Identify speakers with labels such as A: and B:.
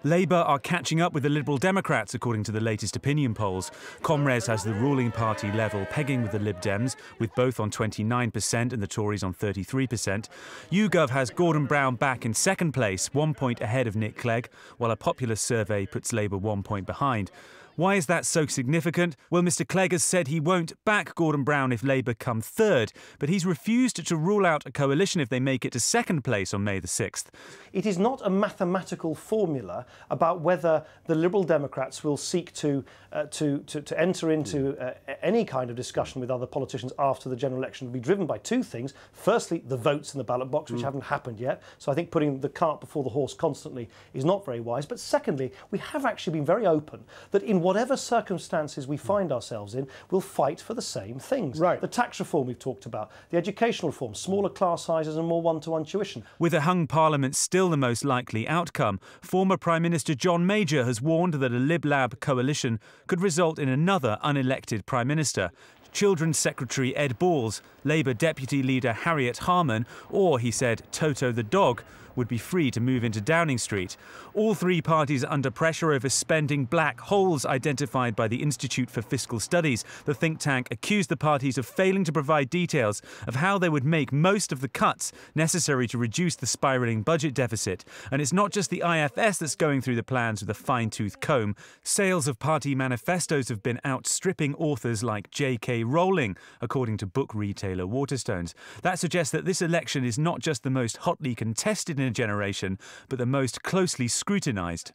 A: Labour are catching up with the Liberal Democrats, according to the latest opinion polls. Comres has the ruling party level pegging with the Lib Dems, with both on 29% and the Tories on 33%. YouGov has Gordon Brown back in second place, 1 point ahead of Nick Clegg, while a popular survey puts Labour 1 point behind. Why is that so significant? Well, Mr Clegg has said he won't back Gordon Brown if Labour come third, but he's refused to rule out a coalition if they make it to second place on May the 6th.
B: It is not a mathematical formula about whether the Liberal Democrats will seek to enter into any kind of discussion with other politicians after the general election. Will be driven by two things. Firstly, the votes in the ballot box, which haven't happened yet. So I think putting the cart before the horse constantly is not very wise. But secondly, we have actually been very open that in whatever circumstances we find ourselves in, we'll fight for the same things.
C: Right.
B: The tax reform we've talked about, the educational reform, smaller class sizes and more one-to-one tuition.
A: With a hung parliament still the most likely outcome, former Prime Minister John Major has warned that a Lib-Lab coalition could result in another unelected Prime Minister. Children's Secretary Ed Balls, Labour Deputy Leader Harriet Harman, or, he said, Toto the dog, would be free to move into Downing Street. All three parties are under pressure over spending black holes identified by the Institute for Fiscal Studies. The think tank accused the parties of failing to provide details of how they would make most of the cuts necessary to reduce the spiralling budget deficit. And it's not just the IFS that's going through the plans with a fine-tooth comb. Sales of party manifestos have been outstripping authors like J.K. Rowling, according to book retailer Waterstones. That suggests that this election is not just the most hotly contested in a generation, but the most closely scrutinised.